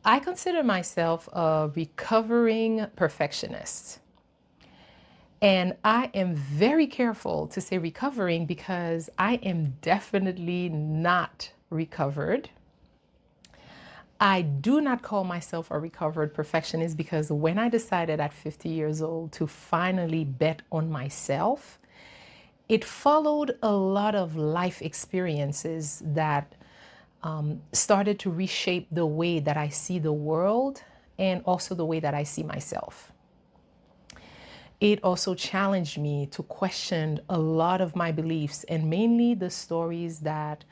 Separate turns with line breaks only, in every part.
I consider myself a recovering perfectionist. And I am very careful to say recovering because I am definitely not recovered. I do not call myself a recovered perfectionist because when I decided at 50 years old to finally bet on myself, it followed a lot of life experiences that started to reshape the way that I see the world and also the way that I see myself. It also challenged me to question a lot of my beliefs and mainly the stories that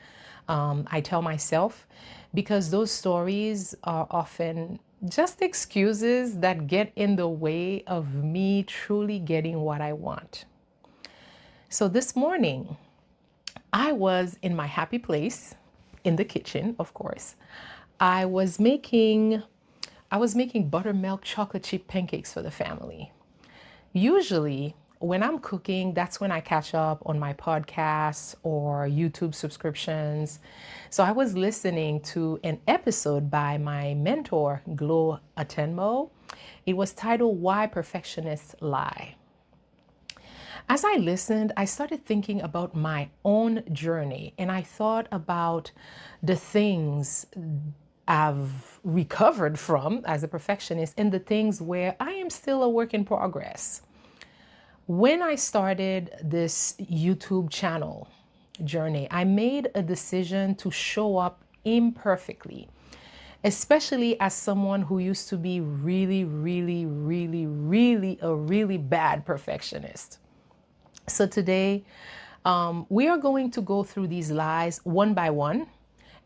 I tell myself, because those stories are often just excuses that get in the way of me truly getting what I want. So this morning, I was in my happy place in the kitchen, of course. I was making I was making buttermilk chocolate chip pancakes for the family. Usually, when I'm cooking, that's when I catch up on my podcasts or YouTube subscriptions. So I was listening to an episode by my mentor, Glo Atenmo. It was titled Why Perfectionists Lie. As I listened, I started thinking about my own journey and I thought about the things I've recovered from as a perfectionist and the things where I am still a work in progress. When I started this YouTube channel journey, I made a decision to show up imperfectly, especially as someone who used to be really, really, really, really a really bad perfectionist. So today, we are going to go through these lies one by one.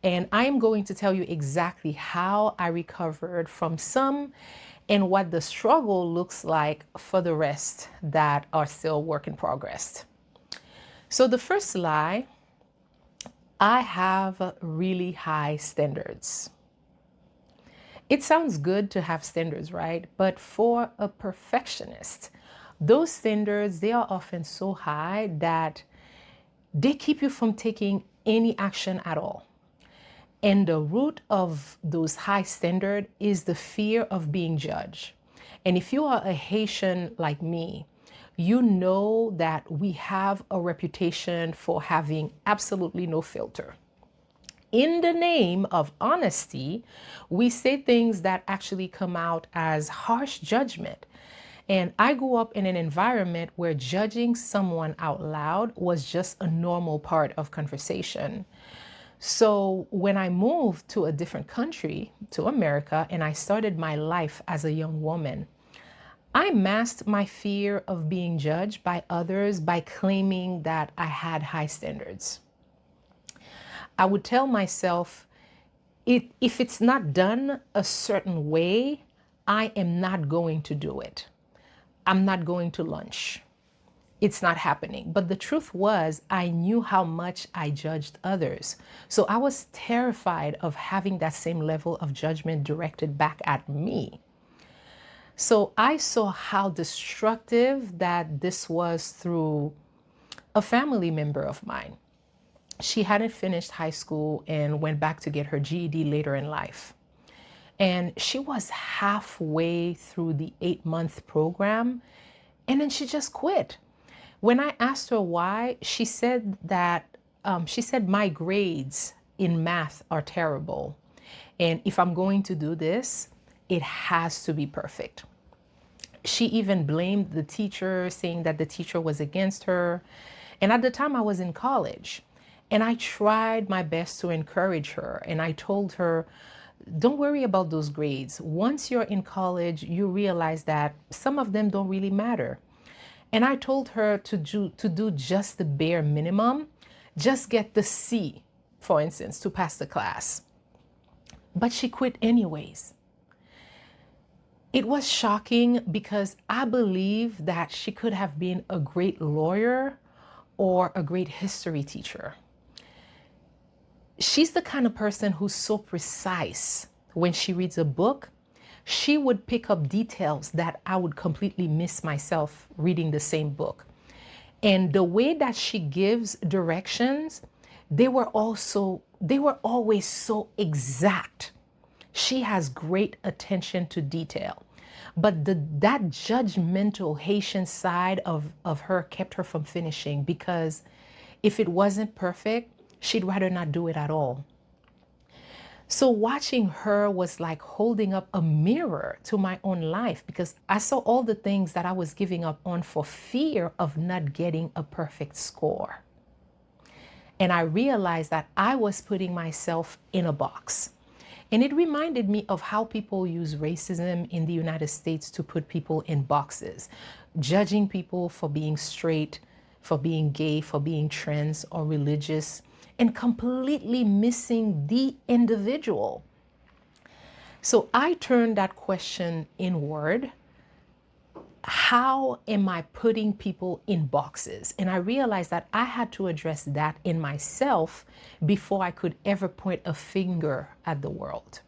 And I am going to tell you exactly how I recovered from some and what the struggle looks like for the rest that are still work in progress. So, the first lie, I have really high standards. It sounds good to have standards, right? But for a perfectionist, those standards, they are often so high that they keep you from taking any action at all. And the root of those high standards is the fear of being judged. And if you are a Haitian like me, you know that we have a reputation for having absolutely no filter. In the name of honesty, we say things that actually come out as harsh judgment. And I grew up in an environment where judging someone out loud was just a normal part of conversation. So when I moved to a different country, to America, and I started my life as a young woman, I masked my fear of being judged by others by claiming that I had high standards. I would tell myself, if it's not done a certain way, I am not going to do it. I'm not going to lunch. It's not happening. But the truth was, I knew how much I judged others. So I was terrified of having that same level of judgment directed back at me. So I saw how destructive that this was through a family member of mine. She hadn't finished high school and went back to get her GED later in life. And she was halfway through the 8-month program and then she just quit. When I asked her why, she said my grades in math are terrible. And if I'm going to do this, it has to be perfect. She even blamed the teacher, saying that the teacher was against her. And at the time, I was in college. And I tried my best to encourage her. And I told her, don't worry about those grades. Once you're in college, you realize that some of them don't really matter. And I told her to do just the bare minimum, just get the C, for instance, to pass the class. But she quit anyways. It was shocking because I believe that she could have been a great lawyer or a great history teacher. She's the kind of person who's so precise. When she reads a book, she would pick up details that I would completely miss myself reading the same book. And the way that she gives directions, they were always so exact. She has great attention to detail. But that judgmental Haitian side of her kept her from finishing, because if it wasn't perfect, she'd rather not do it at all. So watching her was like holding up a mirror to my own life, because I saw all the things that I was giving up on for fear of not getting a perfect score. And I realized that I was putting myself in a box. And it reminded me of how people use racism in the United States to put people in boxes, judging people for being straight, for being gay, for being trans or religious, and completely missing the individual. So I turned that question inward. How am I putting people in boxes? And I realized that I had to address that in myself before I could ever point a finger at the world.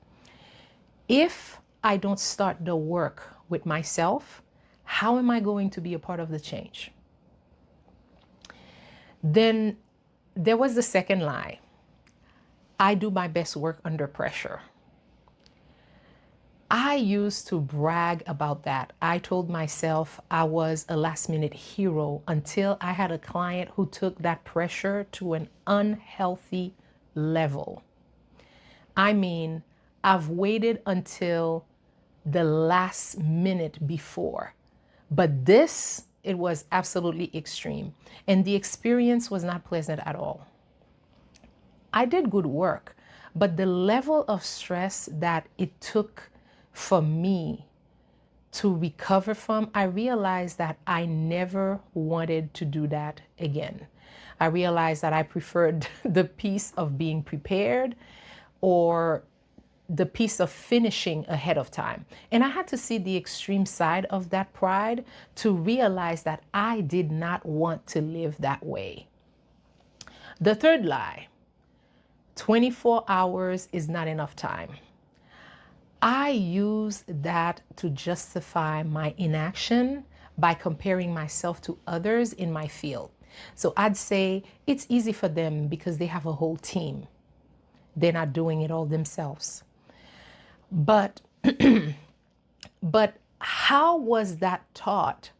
If I don't start the work with myself, how am I going to be a part of the change? Then there was the second lie. I do my best work under pressure. I used to brag about that. I told myself I was a last minute hero until I had a client who took that pressure to an unhealthy level. I mean, I've waited until the last minute before, but this, it was absolutely extreme. And the experience was not pleasant at all. I did good work, but the level of stress that it took for me to recover from, I realized that I never wanted to do that again. I realized that I preferred the peace of being prepared, or the piece of finishing ahead of time. And I had to see the extreme side of that pride to realize that I did not want to live that way. The third lie, 24 hours is not enough time. I use that to justify my inaction by comparing myself to others in my field. So I'd say it's easy for them because they have a whole team. They're not doing it all themselves. But but how was that thought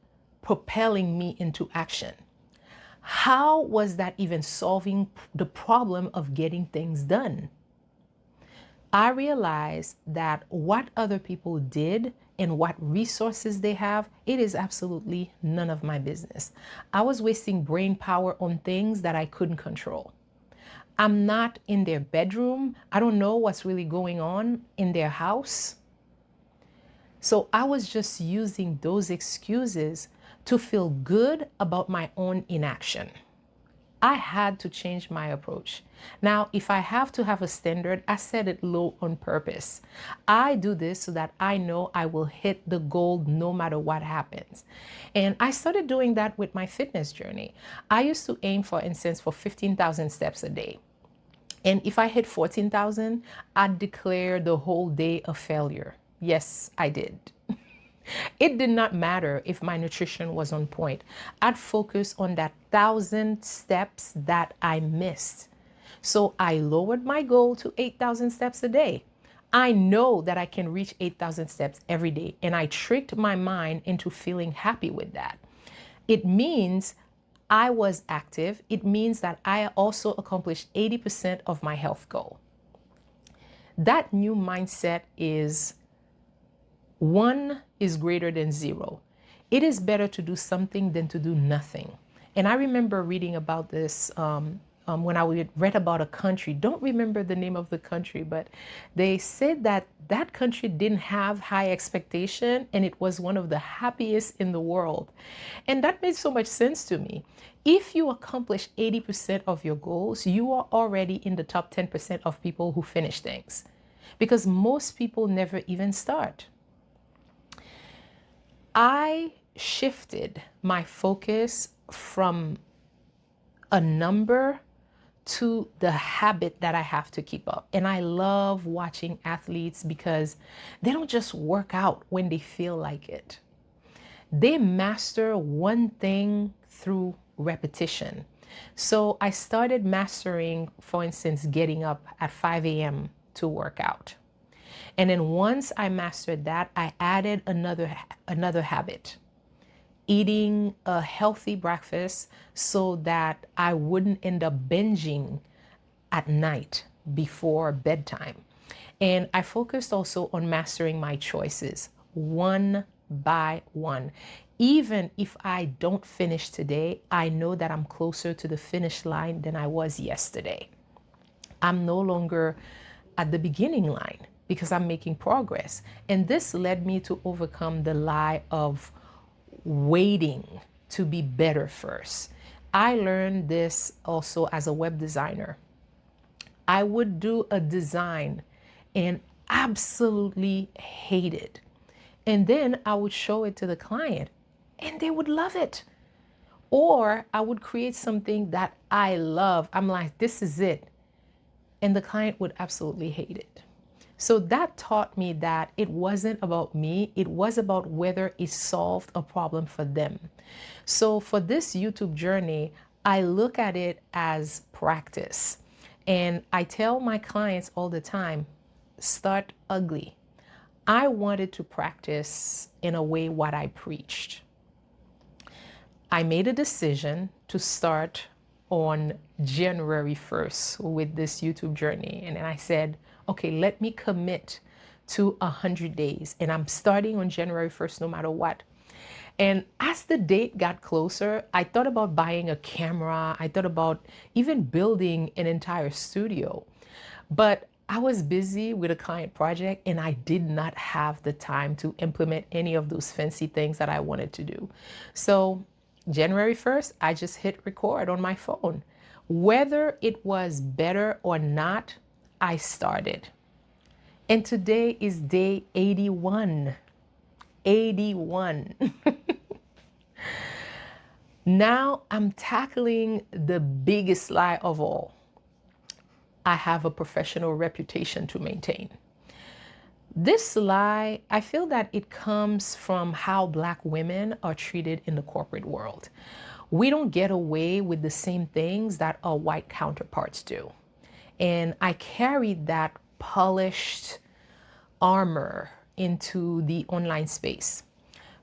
propelling me into action? How was that even solving the problem of getting things done? I realized that what other people did and what resources they have, it is absolutely none of my business. I was wasting brain power on things that I couldn't control. I'm not in their bedroom. I don't know what's really going on in their house. So I was just using those excuses to feel good about my own inaction. I had to change my approach. Now, if I have to have a standard, I set it low on purpose. I do this so that I know I will hit the goal no matter what happens. And I started doing that with my fitness journey. I used to aim, for instance, for 15,000 steps a day. And if I hit 14,000, I'd declare the whole day a failure. Yes, I did. It did not matter if my nutrition was on point. I'd focus on that 1,000 steps that I missed. So I lowered my goal to 8,000 steps a day. I know that I can reach 8,000 steps every day, and I tricked my mind into feeling happy with that. It means I was active. It means that I also accomplished 80% of my health goal. That new mindset is 1 is greater than 0. It is better to do something than to do nothing. And I remember reading about this when I read about a country. Don't remember the name of the country, but they said that that country didn't have high expectation and it was one of the happiest in the world. And that made so much sense to me. If you accomplish 80% of your goals, you are already in the top 10% of people who finish things, because most people never even start. I shifted my focus from a number to the habit that I have to keep up. And I love watching athletes because they don't just work out when they feel like it. They master one thing through repetition. So I started mastering, for instance, getting up at 5 a.m. to work out. And then once I mastered that, I added another habit, eating a healthy breakfast so that I wouldn't end up binging at night before bedtime. And I focused also on mastering my choices one by one. Even if I don't finish today, I know that I'm closer to the finish line than I was yesterday. I'm no longer at the beginning line because I'm making progress. And this led me to overcome the lie of waiting to be better first. I learned this also as a web designer. I would do a design and absolutely hate it. And then I would show it to the client and they would love it. Or I would create something that I love. I'm like, this is it. And the client would absolutely hate it. So that taught me that it wasn't about me, it was about whether it solved a problem for them. So for this YouTube journey, I look at it as practice. And I tell my clients all the time, start ugly. I wanted to practice in a way what I preached. I made a decision to start on January 1st with this YouTube journey. And I said, okay, let me commit to 100 days. And I'm starting on January 1st no matter what. And as the date got closer, I thought about buying a camera. I thought about even building an entire studio. But I was busy with a client project and I did not have the time to implement any of those fancy things that I wanted to do. So January 1st, I just hit record on my phone. Whether it was better or not, I started. And today is day 81. 81. Now I'm tackling the biggest lie of all. I have a professional reputation to maintain. This lie, I feel that it comes from how Black women are treated in the corporate world. We don't get away with the same things that our white counterparts do. And I carried that polished armor into the online space.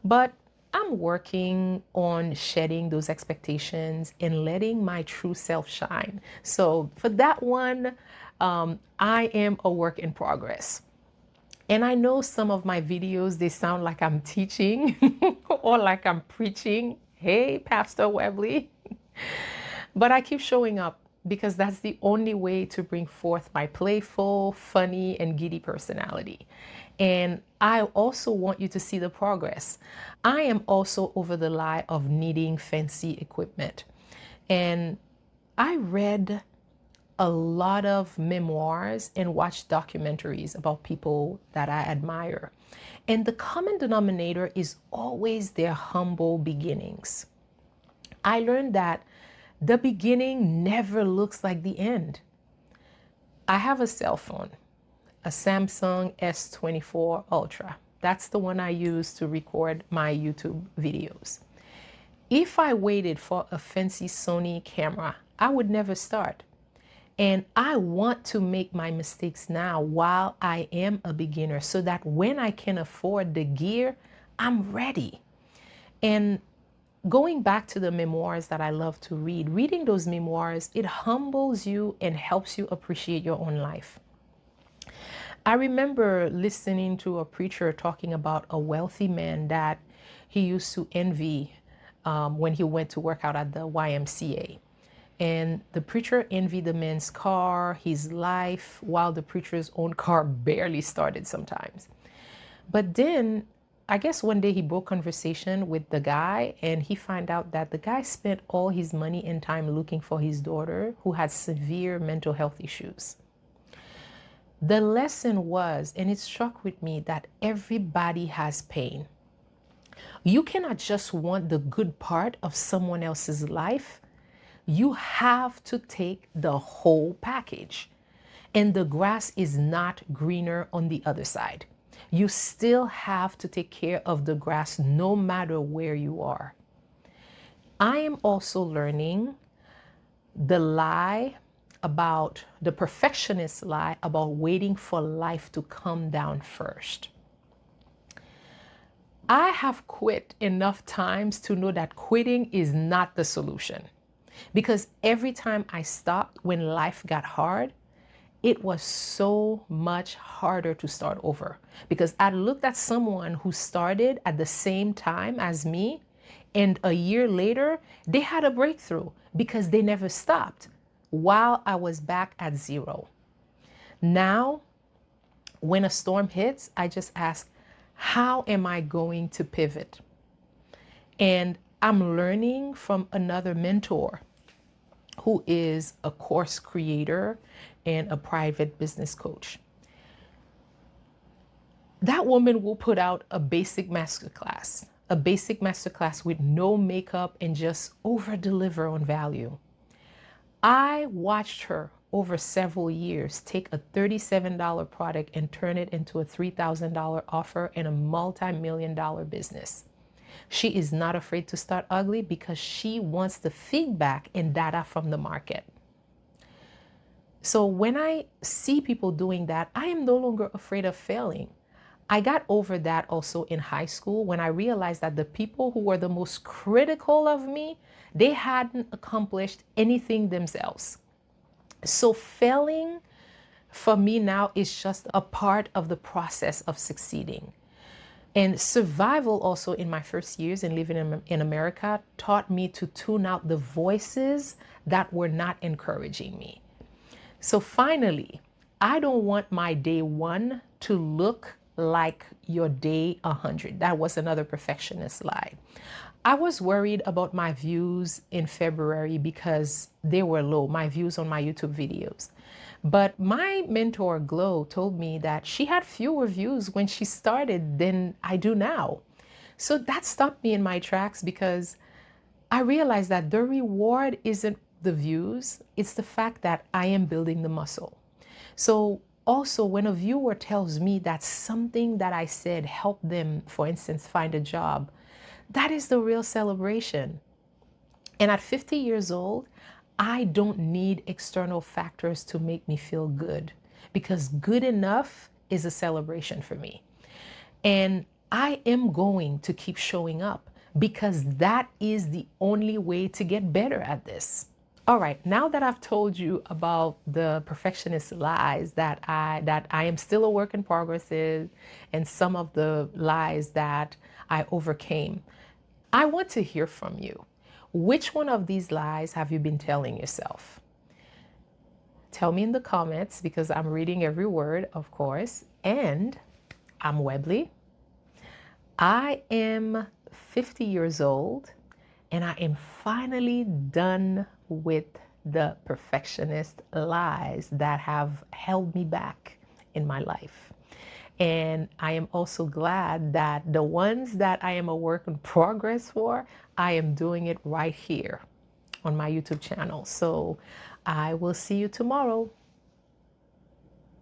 But I'm working on shedding those expectations and letting my true self shine. So for that one, I am a work in progress. And I know some of my videos, they sound like I'm teaching or like I'm preaching. Hey, Pastor Webley. But I keep showing up because that's the only way to bring forth my playful, funny, and giddy personality. And I also want you to see the progress. I am also over the lie of needing fancy equipment. And I read a lot of memoirs and watched documentaries about people that I admire. And the common denominator is always their humble beginnings. I learned that the beginning never looks like the end. I have a cell phone, a Samsung S24 Ultra. That's the one I use to record my YouTube videos. If I waited for a fancy Sony camera, I would never start. And I want to make my mistakes now while I am a beginner so that when I can afford the gear, I'm ready. And going back to the memoirs that I love to read, reading those memoirs, it humbles you and helps you appreciate your own life. I remember listening to a preacher talking about a wealthy man that he used to envy when he went to work out at the YMCA. And the preacher envied the man's car, his life, while the preacher's own car barely started sometimes. But then I guess one day he broke conversation with the guy and he found out that the guy spent all his money and time looking for his daughter who had severe mental health issues. The lesson was, and it struck with me, that everybody has pain. You cannot just want the good part of someone else's life. You have to take the whole package. And the grass is not greener on the other side. You still have to take care of the grass no matter where you are. I am also learning the lie about the perfectionist lie about waiting for life to come down first. I have quit enough times to know that quitting is not the solution. Because every time I stopped when life got hard, it was so much harder to start over. Because I looked at someone who started at the same time as me, and a year later, they had a breakthrough because they never stopped while I was back at zero. Now, when a storm hits, I just ask, how am I going to pivot? And I'm learning from another mentor who is a course creator and a private business coach. That woman will put out a basic masterclass with no makeup and just over deliver on value. I watched her over several years take a $37 product and turn it into a $3,000 offer and a multi-million-dollar business. She is not afraid to start ugly because she wants the feedback and data from the market. So when I see people doing that, I am no longer afraid of failing. I got over that also in high school when I realized that the people who were the most critical of me, they hadn't accomplished anything themselves. So failing for me now is just a part of the process of succeeding. And survival also in my first years in living in America taught me to tune out the voices that were not encouraging me. So finally, I don't want my day one to look like your day 100. That was another perfectionist lie. I was worried about my views in February because they were low, my views on my YouTube videos. But my mentor, Glow, told me that she had fewer views when she started than I do now. So that stopped me in my tracks because I realized that the reward isn't the views, it's the fact that I am building the muscle. So also when a viewer tells me that something that I said helped them, for instance, find a job, that is the real celebration. And at 50 years old, I don't need external factors to make me feel good because good enough is a celebration for me. And I am going to keep showing up because that is the only way to get better at this. All right, now that I've told you about the perfectionist lies that I am still a work in progress is, and some of the lies that I overcame, I want to hear from you. Which one of these lies have you been telling yourself? Tell me in the comments because I'm reading every word, of course. And I'm Webley. I am 50 years old and I am finally done with the perfectionist lies that have held me back in my life. And I am also glad that the ones that I am a work in progress for, I am doing it right here on my YouTube channel. So I will see you tomorrow.